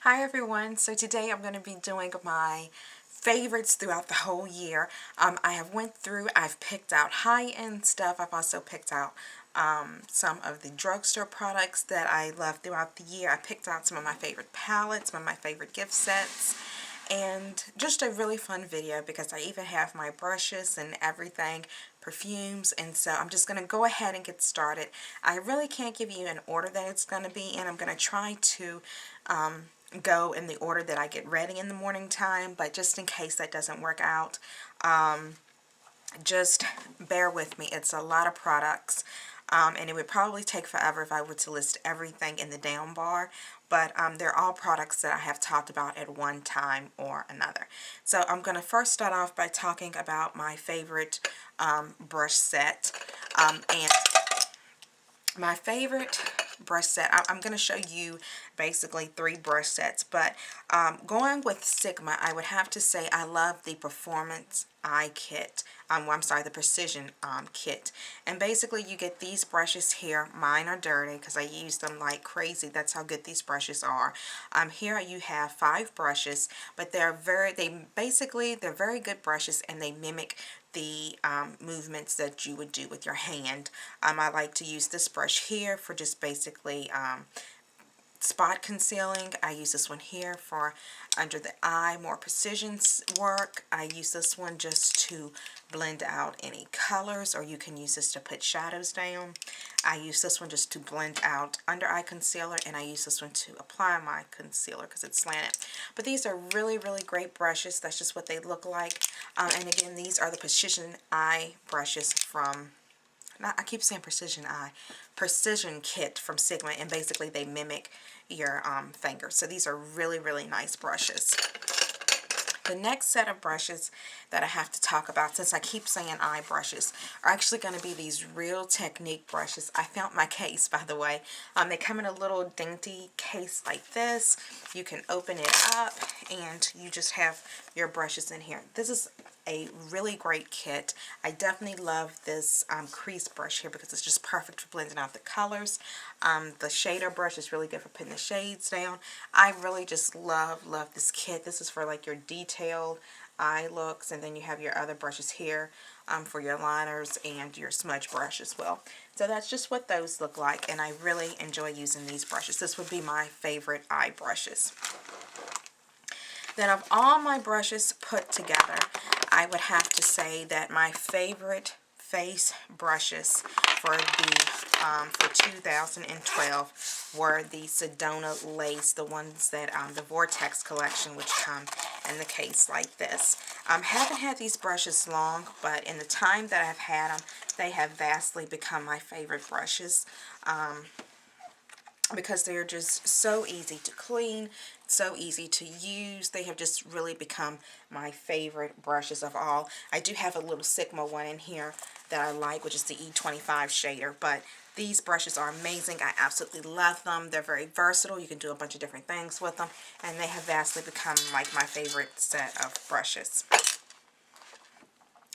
Hi everyone, so today I'm going to be doing my favorites throughout the whole year. I've picked out high-end stuff. I've also picked out some of the drugstore products that I love throughout the year. I picked out some of my favorite palettes, some of my favorite gift sets, and just a really fun video because I even have my brushes and everything, perfumes, and so I'm just going to go ahead and get started. I really can't give you an order that it's going to be in. I'm going to try to go in the order that I get ready in the morning time, but just in case that doesn't work out, just bear with me. It's a lot of products, and it would probably take forever if I were to list everything in the down bar, but they're all products that I have talked about at one time or another. So I'm going to first start off by talking about my favorite brush set, and my favorite brush set, I'm going to show you basically 3 brush sets, but going with Sigma, I would have to say I love the Performance Eye Kit. The Precision Kit. And basically you get these brushes here. Mine are dirty because I use them like crazy. That's how good these brushes are. Here you have 5 brushes, but they're very good brushes, and they mimic the movements that you would do with your hand. I like to use this brush here for just basically spot concealing. I use this one here for under the eye, more precision work. I use this one just to blend out any colors, or you can use this to put shadows down. I use this one just to blend out under eye concealer, and I use this one to apply my concealer because it's slanted. But these are really, really great brushes. That's just what they look like. And again, these are the Precision Eye brushes from, I keep saying Precision Kit from Sigma, and basically they mimic your fingers. So these are really, really nice brushes. The next set of brushes that I have to talk about, since I keep saying eye brushes, are actually going to be these Real Technique brushes. I found my case, by the way. They come in a little dainty case like this. You can open it up, and you just have your brushes in here. This is a really great kit. I definitely love this crease brush here because it's just perfect for blending out the colors. The shader brush is really good for putting the shades down. I really just love this kit. This is for like your detailed eye looks, and then you have your other brushes here for your liners and your smudge brush as well. So that's just what those look like, and I really enjoy using these brushes. This would be my favorite eye brushes. Then of all my brushes put together, I would have to say that my favorite face brushes for 2012 were the Sedona Lace, the ones that the Vortex collection, which come in the case like this. Haven't had these brushes long, but in the time that I've had them, they have vastly become my favorite brushes. Because they're just so easy to clean, so easy to use. They have just really become my favorite brushes of all. I do have a little Sigma one in here that I like, which is the E25 shader, but these brushes are amazing. I absolutely love them. They're very versatile. You can do a bunch of different things with them, and they have vastly become like my favorite set of brushes.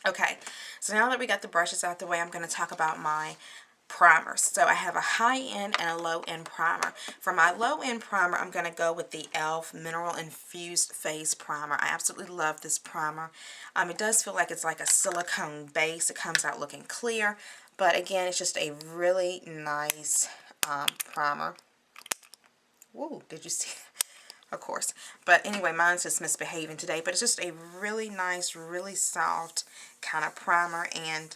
Okay, so now that we got the brushes out the way, I'm going to talk about my primers. So I have a high-end and a low-end primer. For my low-end primer, I'm going to go with the e.l.f. Mineral Infused Face Primer. I absolutely love this primer. It does feel like it's like a silicone base. It comes out looking clear, but again, it's just a really nice primer. Woo, did you see? Of course. But anyway, mine's just misbehaving today, but it's just a really nice, really soft kind of primer, and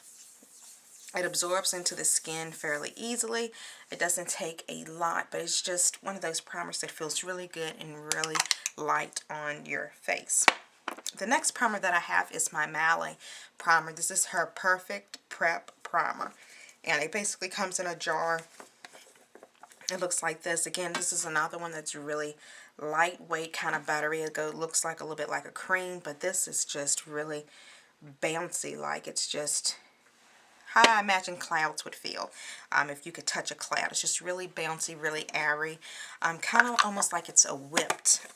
it absorbs into the skin fairly easily. It doesn't take a lot, but it's just one of those primers that feels really good and really light on your face. The next primer that I have is my Mally primer. This is her Perfect Prep Primer, and it basically comes in a jar. It looks like this. Again, this is another one that's really lightweight, kind of buttery. It looks like a little bit like a cream, but this is just really bouncy. Like, it's just how I imagine clouds would feel if you could touch a cloud. It's just really bouncy, really airy, kind of almost like it's a whipped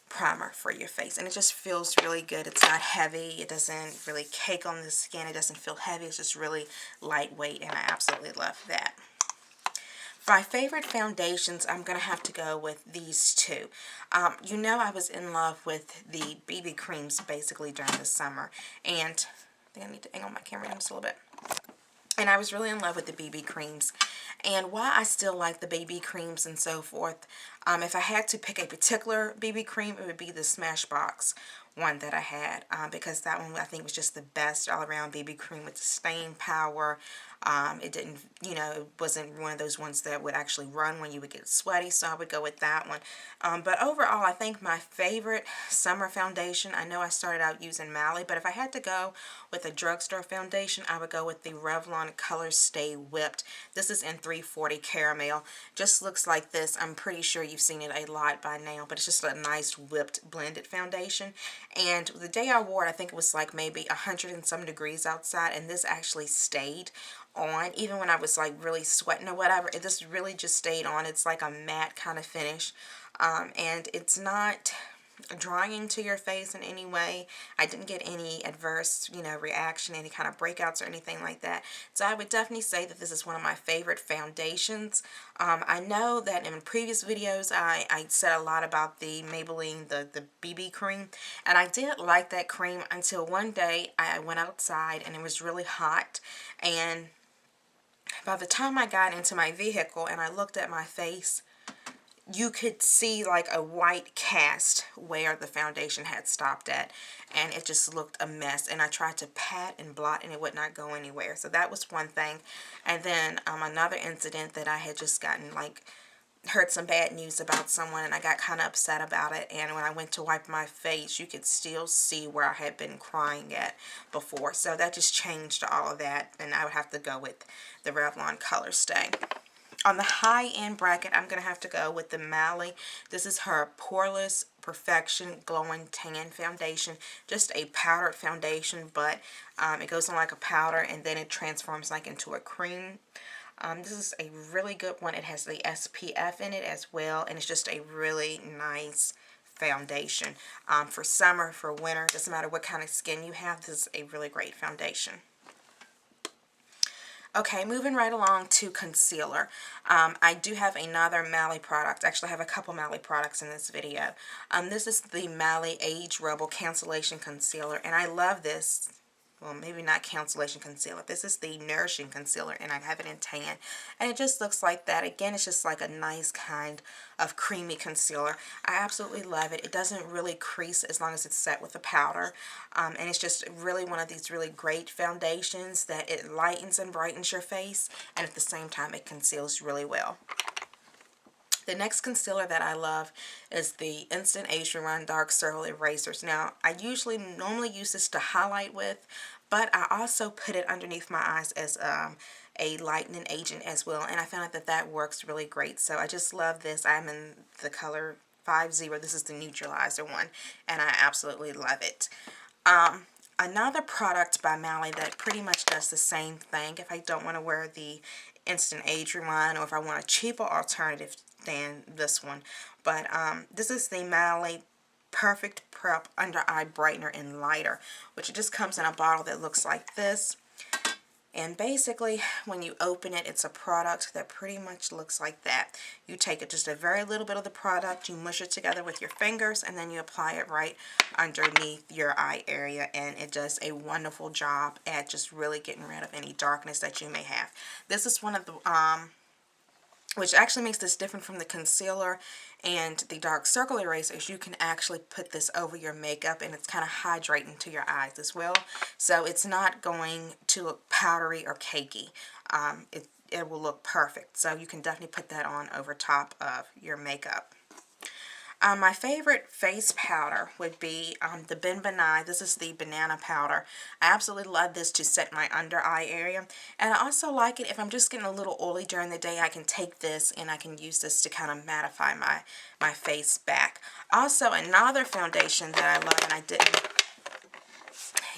primer for your face, and it just feels really good. It's not heavy. It doesn't really cake on the skin. It doesn't feel heavy. It's just really lightweight, and I absolutely love that. My favorite foundations, I'm going to have to go with these two. You know, I was in love with the BB creams basically during the summer. And I think I need to angle my camera just a little bit. And I was really in love with the BB creams. And why I still like the BB creams and so forth, if I had to pick a particular BB cream, it would be the Smashbox one that I had, because that one I think was just the best all around BB cream with the staying power. It didn't, you know, it wasn't one of those ones that would actually run when you would get sweaty, so I would go with that one. But overall, I think my favorite summer foundation, I know I started out using Mally, but if I had to go with a drugstore foundation, I would go with the Revlon Color Stay Whipped. This is in 340 Caramel. Just looks like this. I'm pretty sure you've seen it a lot by now, but it's just a nice whipped blended foundation. And the day I wore it, I think it was like maybe 100 and some degrees outside, and this actually stayed on even when I was like really sweating or whatever. This really just stayed on. It's like a matte kind of finish, and it's not drying to your face in any way. I didn't get any adverse, you know, reaction, any kind of breakouts or anything like that. So I would definitely say that this is one of my favorite foundations. I know that in previous videos I said a lot about the Maybelline, the BB cream, and I did like that cream until one day I went outside and it was really hot, and by the time I got into my vehicle and I looked at my face, you could see like a white cast where the foundation had stopped at, and it just looked a mess, and I tried to pat and blot and it would not go anywhere. So that was one thing. And then another incident that I had just gotten, like, heard some bad news about someone, and I got kind of upset about it, and when I went to wipe my face, you could still see where I had been crying at before. So that just changed all of that, and I would have to go with the Revlon Color Stay. On the high-end bracket, I'm going to have to go with the Mally. This is her Poreless Perfection Glowing Tan Foundation. Just a powdered foundation, but it goes on like a powder, and then it transforms like into a cream. This is a really good one. It has the SPF in it as well, and it's just a really nice foundation. For summer, for winter, doesn't matter what kind of skin you have, this is a really great foundation. Okay, moving right along to concealer. I do have another Mally product. Actually, I have a couple Mally products in this video. This is the Mally Age Rebel Cancellation Concealer, and I love this. Well, maybe not cancellation concealer. This is the Nourishing Concealer, and I have it in tan. And it just looks like that. Again, it's just like a nice kind of creamy concealer. I absolutely love it. It doesn't really crease as long as it's set with a powder. And it's just really one of these really great foundations that it lightens and brightens your face, and at the same time it conceals really well. The next concealer that I love is the Instant Age Rerun Dark Circle Erasers. Now, I normally use this to highlight with, but I also put it underneath my eyes as a lightening agent as well, and I found out that works really great. So I just love this. I'm in the color 50. This is the neutralizer one, and I absolutely love it. Another product by Mally that pretty much does the same thing, if I don't want to wear the Instant Age Rewind, or if I want a cheaper alternative than this one. But this is the Mally Perfect Prep Under Eye Brightener and Lighter, which just comes in a bottle that looks like this. And basically, when you open it, it's a product that pretty much looks like that. You take it, just a very little bit of the product, you mush it together with your fingers, and then you apply it right underneath your eye area, and it does a wonderful job at just really getting rid of any darkness that you may have. This is one of the which actually makes this different from the concealer and the dark circle erasers. You can actually put this over your makeup, and it's kind of hydrating to your eyes as well. So it's not going to look powdery or cakey. It will look perfect. So you can definitely put that on over top of your makeup. My favorite face powder would be the Ben Benai. This is the banana powder. I absolutely love this to set my under eye area. And I also like it if I'm just getting a little oily during the day. I can take this and I can use this to kind of mattify my face back. Also, another foundation that I love, and I didn't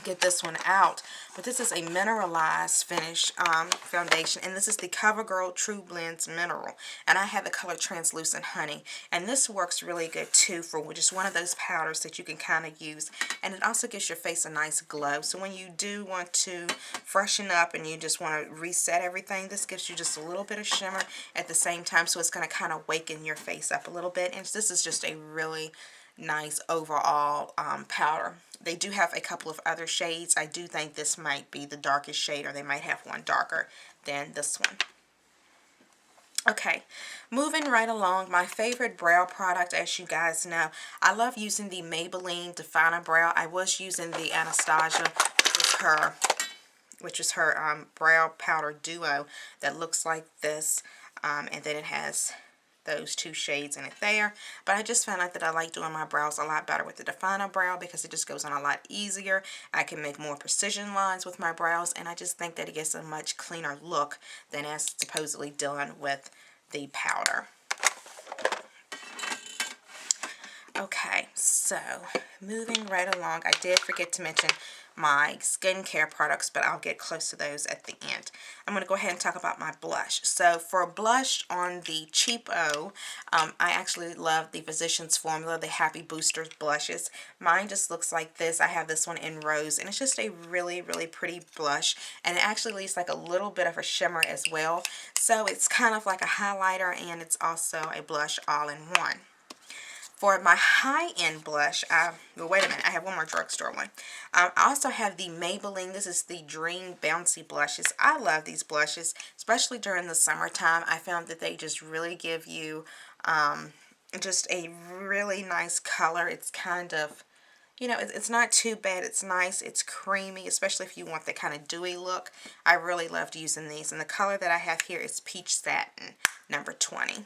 get this one out. But this is a mineralized finish foundation, and this is the CoverGirl True Blends Mineral, and I have the color Translucent Honey, and this works really good too for just one of those powders that you can kind of use, and it also gives your face a nice glow. So when you do want to freshen up and you just want to reset everything, this gives you just a little bit of shimmer at the same time, so it's going to kind of waken your face up a little bit, and this is just a really nice overall powder. They do have a couple of other shades. I do think this might be the darkest shade, or they might have one darker than this one. Okay, moving right along, my favorite brow product, as you guys know, I love using the Maybelline Definer Brow. I was using the Anastasia, which is her brow powder duo that looks like this, and then it has those two shades in it there. But I just found out that I like doing my brows a lot better with the Definer Brow because it just goes on a lot easier. I can make more precision lines with my brows, and I just think that it gets a much cleaner look than as supposedly done with the powder. Okay, so moving right along, I did forget to mention my skincare products, but I'll get close to those at the end. I'm going to go ahead and talk about my blush. So for blush on the Cheapo, I actually love the Physicians Formula, the Happy Boosters blushes. Mine just looks like this. I have this one in Rose, and it's just a really, really pretty blush, and it actually leaves like a little bit of a shimmer as well. So it's kind of like a highlighter, and it's also a blush all in one. For my high-end blush, well, wait a minute, I have one more drugstore one. I also have the Maybelline. This is the Dream Bouncy blushes. I love these blushes, especially during the summertime. I found that they just really give you just a really nice color. It's kind of, you know, it's not too bad. It's nice. It's creamy, especially if you want that kind of dewy look. I really loved using these. And the color that I have here is Peach Satin, number 20.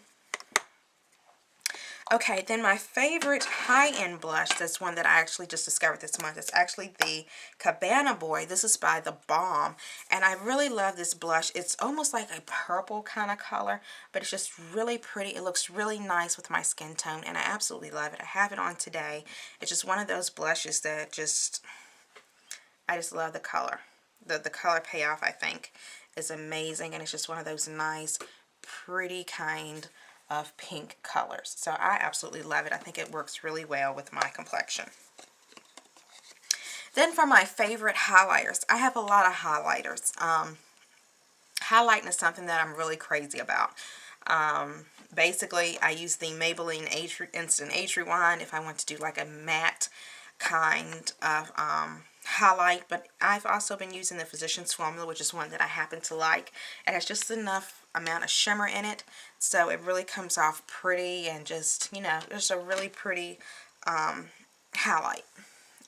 Okay, then my favorite high-end blush, that's one that I actually just discovered this month. It's actually the Cabana Boy. This is by The Balm, and I really love this blush. It's almost like a purple kind of color, but it's just really pretty. It looks really nice with my skin tone, and I absolutely love it. I have it on today. It's just one of those blushes that I just love the color. The color payoff, I think, is amazing, and it's just one of those nice, pretty kind of pink colors. So I absolutely love it. I think it works really well with my complexion. Then for my favorite highlighters, I have a lot of highlighters. Highlighting is something that I'm really crazy about. Basically, I use the Maybelline Instant Age Rewind if I want to do like a matte kind of highlight, but I've also been using the Physicians Formula, which is one that I happen to like. It has just enough amount of shimmer in it, so it really comes off pretty, and just, you know, just a really pretty highlight.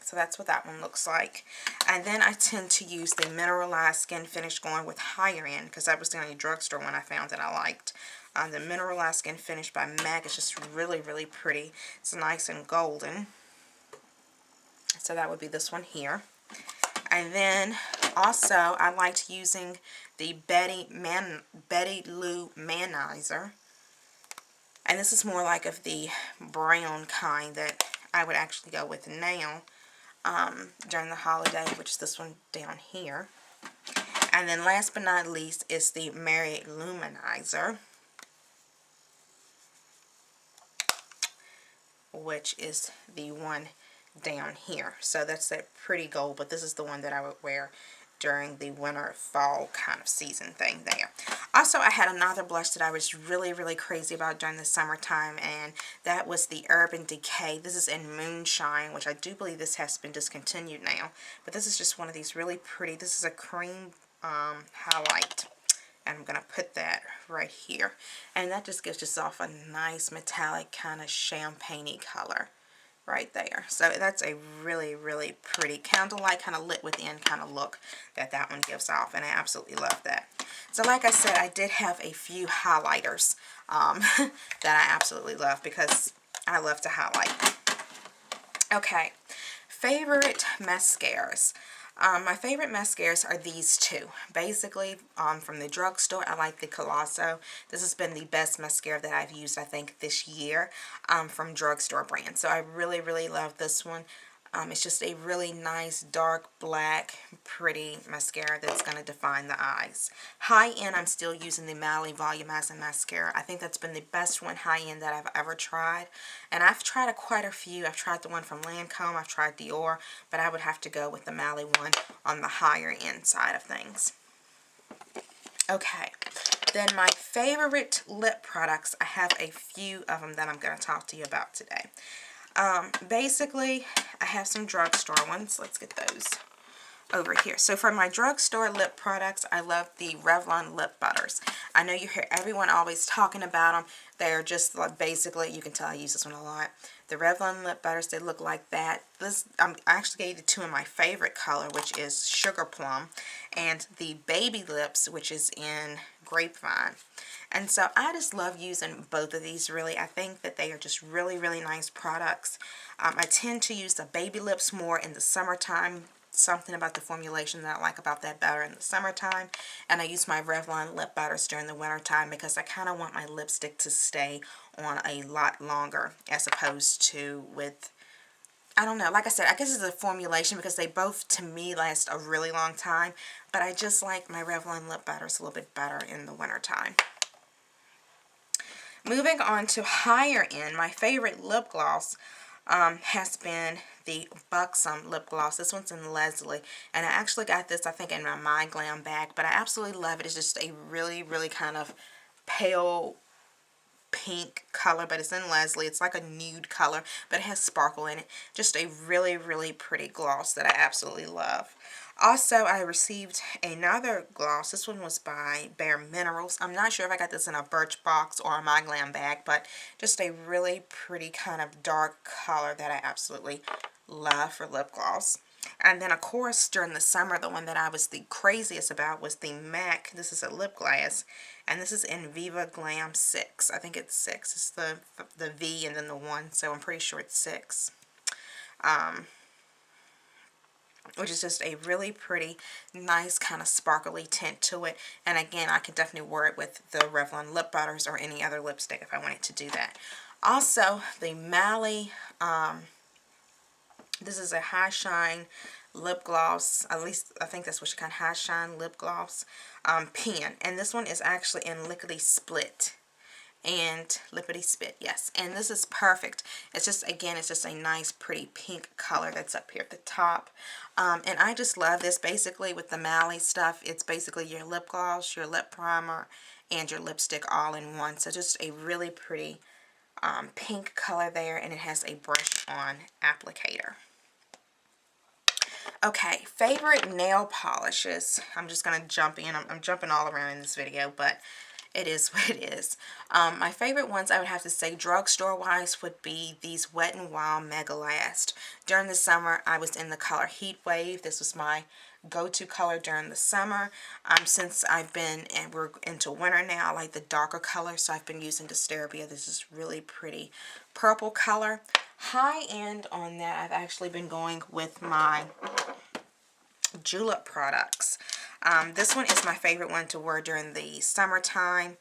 So that's what that one looks like. And then I tend to use the Mineralized Skin Finish, going with higher end, because that was the only drugstore one I found that I liked. The Mineralized Skin Finish by MAC is just really, really pretty. It's nice and golden. So that would be this one here. And then also I liked using the Betty Lou Manizer. And this is more like of the brown kind that I would actually go with now during the holiday, which is this one down here. And then last but not least is the Mary Luminizer, which is the one down here. So that's that pretty gold, but this is the one that I would wear during the winter fall kind of season thing there. Also, I had another blush that I was really, really crazy about during the summertime, and that was the Urban Decay. This is in Moonshine, which I do believe this has been discontinued now, but this is just one of these really pretty, this is a cream highlight, and I'm going to put that right here, and that just gives us off a nice metallic kind of champagne-y color right there. So that's a really, really pretty candlelight kind of lit within kind of look that one gives off, and I absolutely love that. So like I said, I did have a few highlighters that I absolutely love because I love to highlight. Okay, favorite mascaras. My favorite mascaras are these two. Basically, from the drugstore, I like the Colosso. This has been the best mascara that I've used, I think, this year from drugstore brands. So I really, really love this one. It's just a really nice, dark, black, pretty mascara that's going to define the eyes. High-end, I'm still using the Mally Volumizing Mascara. I think that's been the best one high-end that I've ever tried. And I've tried quite a few. I've tried the one from Lancome, I've tried Dior, but I would have to go with the Mally one on the higher-end side of things. Okay, then my favorite lip products, I have a few of them that I'm going to talk to you about today. Basically, I have some drugstore ones. Let's get those over here. So for my drugstore lip products, I love the Revlon lip butters. I know you hear everyone always talking about them. They're just like, basically, you can tell I use this one a lot. The Revlon lip butters, they look like that. This I actually gave you two of my favorite color, which is Sugar Plum, and the Baby Lips, which is in Grapevine. And so I just love using both of these, really. I think that they are just really, really nice products. I tend to use the Baby Lips more in the summertime. Something about the formulation that I like about that better in the summertime. And I use my Revlon lip butters during the wintertime because I kind of want my lipstick to stay on a lot longer as opposed to with, I don't know, like I said, I guess it's a formulation because they both, to me, last a really long time. But I just like my Revlon lip butters a little bit better in the wintertime. Moving on to higher end, my favorite lip gloss has been the Buxom lip gloss. This one's in Leslie, and I actually got this, I think, in my My Glam bag, but I absolutely love it. It's just a really, really kind of pale pink color, but it's in Leslie. It's like a nude color, but it has sparkle in it. Just a really, really pretty gloss that I absolutely love. Also, I received another gloss. This one was by Bare Minerals. I'm not sure if I got this in a Birchbox or a My Glam bag, but just a really pretty kind of dark color that I absolutely love for lip gloss. And then, of course, during the summer, the one that I was the craziest about was the MAC. This is a lip gloss, and this is in Viva Glam 6. I think it's 6. It's the V and then the 1, so I'm pretty sure it's 6. Which is just a really pretty, nice kind of sparkly tint to it. And again, I could definitely wear it with the Revlon lip butters or any other lipstick if I wanted to do that. Also, the Mally, this is a High Shine lip gloss. At least, I think that's what you call High Shine lip gloss pen. And this one is actually in Lickety Split. And Lippity Spit, yes. And this is perfect. It's just, again, it's just a nice, pretty pink color that's up here at the top. And I just love this. Basically, with the Mally stuff, it's basically your lip gloss, your lip primer, and your lipstick all in one. So just a really pretty pink color there, and it has a brush-on applicator. Okay, favorite nail polishes. I'm just going to jump in. I'm jumping all around in this video, but it is what it is. My favorite ones, I would have to say, drugstore-wise, would be these Wet n Wild Mega Last. During the summer, I was in the color Heat Wave. This was my go-to color during the summer. Since I've been, and we're into winter now, I like the darker color, so I've been using Disturbia. This is really pretty purple color. High-end on that, I've actually been going with my Julep products. This one is my favorite one to wear during the summertime.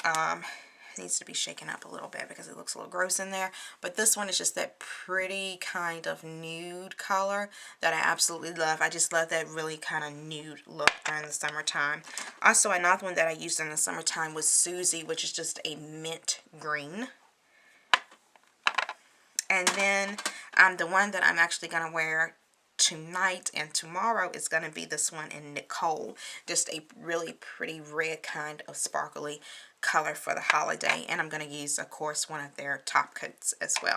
It needs to be shaken up a little bit because it looks a little gross in there. But this one is just that pretty kind of nude color that I absolutely love. I just love that really kind of nude look during the summertime. Also, another one that I used in the summertime was Susie, which is just a mint green. And then the one that I'm actually going to wear tonight and tomorrow is going to be this one in Nicole. Just a really pretty red kind of sparkly color for the holiday. And I'm going to use, of course, one of their top coats as well.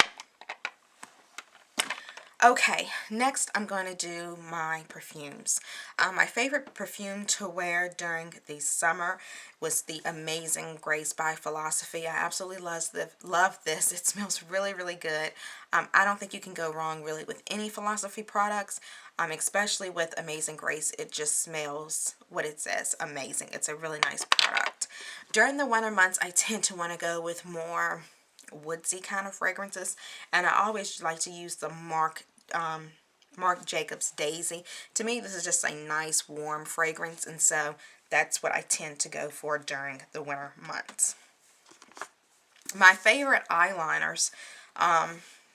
Okay, next I'm going to do my perfumes. My favorite perfume to wear during the summer was the Amazing Grace by Philosophy. I absolutely love this. It smells really, really good. I don't think you can go wrong really with any Philosophy products, especially with Amazing Grace. It just smells what it says, amazing. It's a really nice product. During the winter months, I tend to want to go with more woodsy kind of fragrances, and I always like to use the Marc Jacobs Daisy. To me, this is just a nice warm fragrance, and so that's what I tend to go for during the winter months. My favorite eyeliners,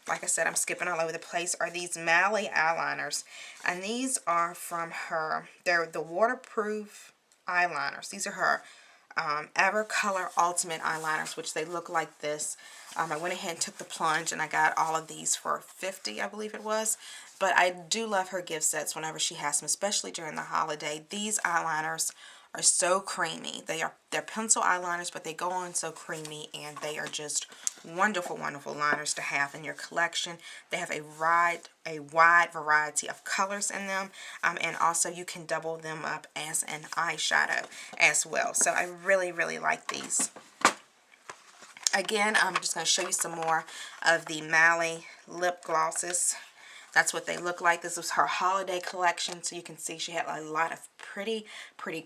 like I said, I'm skipping all over the place, are these Mally eyeliners. And these are from her, they're the waterproof eyeliners. These are her Evercolor Ultimate eyeliners, which they look like this. I went ahead and took the plunge, and I got all of these for $50, I believe it was. But I do love her gift sets whenever she has them, especially during the holiday. These eyeliners are so creamy. They're pencil eyeliners, but they go on so creamy, and they are just wonderful, wonderful liners to have in your collection. They have a wide variety of colors in them, and also you can double them up as an eyeshadow as well. So I really, really like these. Again, I'm just going to show you some more of the Mally lip glosses. That's what they look like. This was her holiday collection, so you can see she had a lot of pretty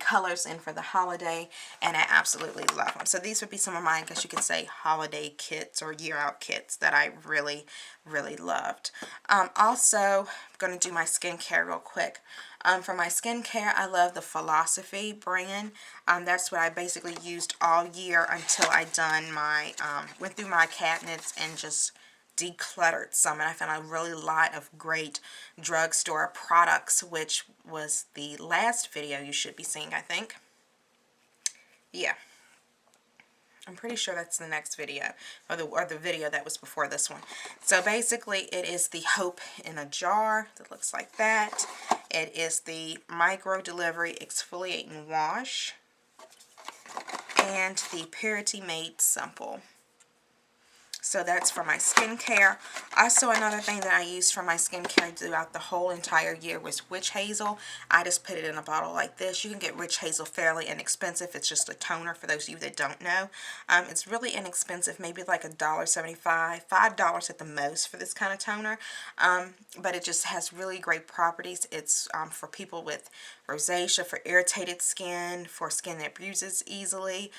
colors in for the holiday, and I absolutely love them. So these would be some of mine, because you could say holiday kits or year out kits that I really, really loved. Also, I'm going to do my skincare real quick. For my skincare, I love the Philosophy brand. That's what I basically used all year until I went through my cabinets and just decluttered some, and I found a really lot of great drugstore products, which was the last video you should be seeing, I think. Yeah, I'm pretty sure that's the next video, or the video that was before this one. So basically, it is the Hope in a Jar that looks like that. It is the Micro Delivery Exfoliating Wash, and the Purity Made Simple. So that's for my skincare. Also, another thing that I used for my skincare throughout the whole entire year was Witch Hazel. I just put it in a bottle like this. You can get Witch Hazel fairly inexpensive. It's just a toner for those of you that don't know. It's really inexpensive, maybe like $1.75, $5 at the most for this kind of toner. But it just has really great properties. It's for people with rosacea, for irritated skin, for skin that bruises easily.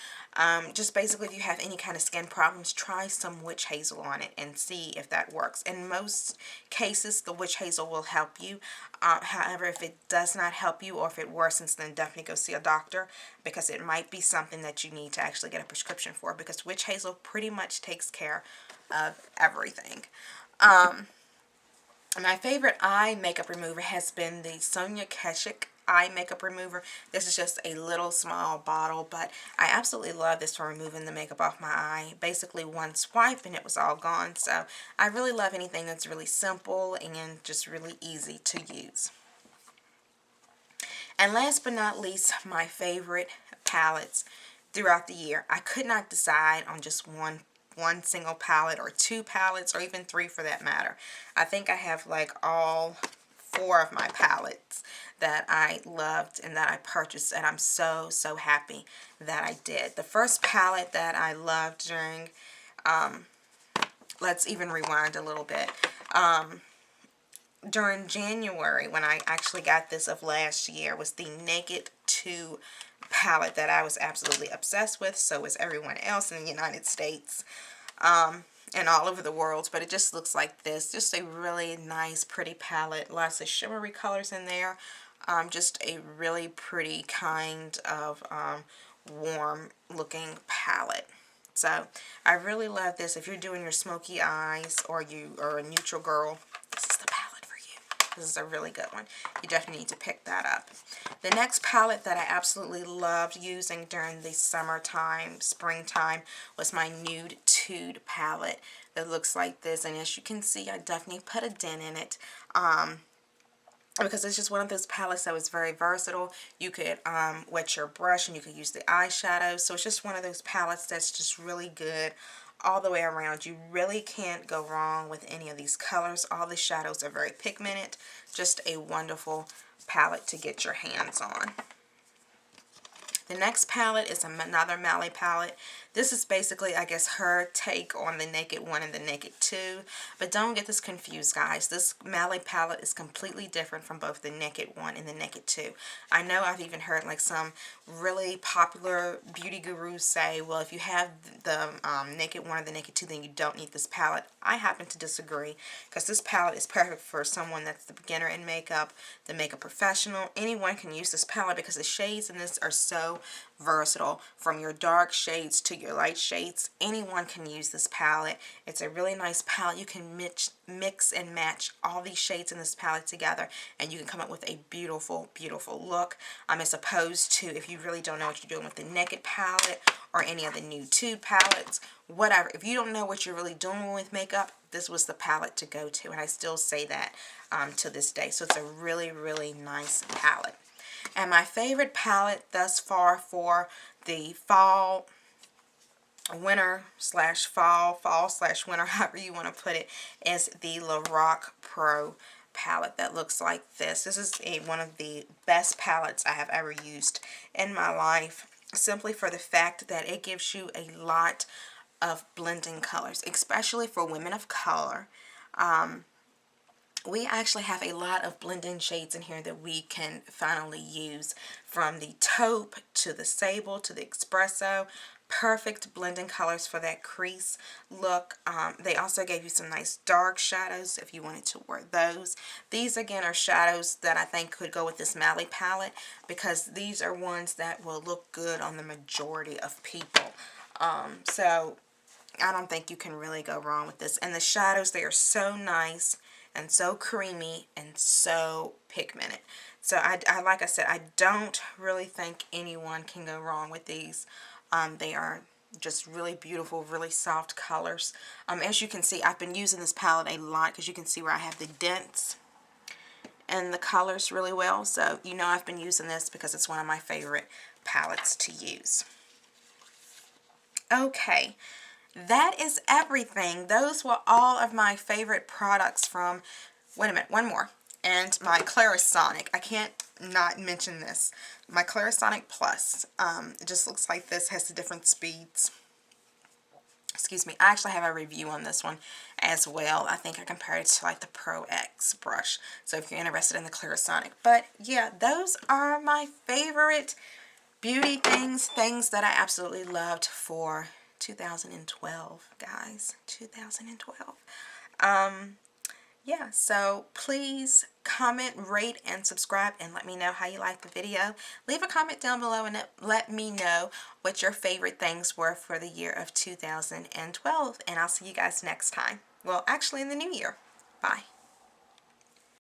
Just basically, if you have any kind of skin problems, try some Witch Hazel on it and see if that works. In most cases, the Witch Hazel will help you. However, if it does not help you, or if it worsens, then definitely go see a doctor, because it might be something that you need to actually get a prescription for, because Witch Hazel pretty much takes care of everything. My favorite eye makeup remover has been the Sonia Kashuk eye makeup remover. This is just a little small bottle, but I absolutely love this for removing the makeup off my eye. Basically one swipe and it was all gone. So I really love anything that's really simple and just really easy to use. And last but not least, my favorite palettes throughout the year. I could not decide on just one single palette, or two palettes, or even three for that matter. I think I have like all four of my palettes that I loved and that I purchased, and I'm so happy that I did. The first palette that I loved during, let's even rewind a little bit, during January, when I actually got this of last year, was the Naked 2 palette that I was absolutely obsessed with. So was everyone else in the United States and all over the world. But it just looks like this. Just a really nice, pretty palette. Lots of shimmery colors in there. Just a really pretty kind of warm looking palette. So I really love this. If you're doing your smoky eyes, or you are a neutral girl, this is the palette for you. This is a really good one. You definitely need to pick that up. The next palette that I absolutely loved using during the summertime, springtime, was my Nude Tude palette that looks like this. And as you can see, I definitely put a dent in it. Because it's just one of those palettes that was very versatile. You could wet your brush and you could use the eyeshadow. So it's just one of those palettes that's just really good all the way around. You really can't go wrong with any of these colors. All the shadows are very pigmented. Just a wonderful palette to get your hands on. The next palette is another Mally palette. This is basically, I guess, her take on the Naked 1 and the Naked 2. But don't get this confused, guys. This Mally palette is completely different from both the Naked 1 and the Naked 2. I know I've even heard like some really popular beauty gurus say, well, if you have the Naked 1 or the Naked 2, then you don't need this palette. I happen to disagree, because this palette is perfect for someone that's the beginner in makeup, the makeup professional. Anyone can use this palette, because the shades in this are so versatile. From your dark shades to your light shades, anyone can use this palette. It's a really nice palette. You can mix and match all these shades in this palette together, and you can come up with a beautiful, beautiful look. As opposed to if you really don't know what you're doing with the Naked palette or any of the Nude palettes, whatever. If you don't know what you're really doing with makeup, this was the palette to go to, and I still say that to this day. So it's a really, really nice palette. And my favorite palette thus far for the fall, winter slash fall, fall slash winter, however you want to put it, is the Lorac Pro palette that looks like this. This is one of the best palettes I have ever used in my life, simply for the fact that it gives you a lot of blending colors, especially for women of color. We actually have a lot of blending shades in here that we can finally use, from the taupe to the sable to the espresso. Perfect blending colors for that crease look. They also gave you some nice dark shadows if you wanted to wear those. These again are shadows that I think could go with this Mally palette, because these are ones that will look good on the majority of people. So I don't think you can really go wrong with this. And the shadows, they are so nice and so creamy and so pigmented. So I like I said, I don't really think anyone can go wrong with these. They are just really beautiful, really soft colors. As you can see, I've been using this palette a lot, because you can see where I have the dents and the colors really well. So you know I've been using this because it's one of my favorite palettes to use. Okay. That is everything. Those were all of my favorite products from, wait a minute, one more. And my Clarisonic. I can't not mention this. My Clarisonic Plus. It just looks like this, has the different speeds. Excuse me. I actually have a review on this one as well. I think I compared it to like the Pro X brush. So if you're interested in the Clarisonic. But yeah, those are my favorite beauty things that I absolutely loved for 2012, guys. 2012. Yeah, so please comment, rate, and subscribe, and let me know how you like the video. Leave a comment down below and let me know what your favorite things were for the year of 2012, and I'll see you guys next time. Well, actually in the new year. Bye.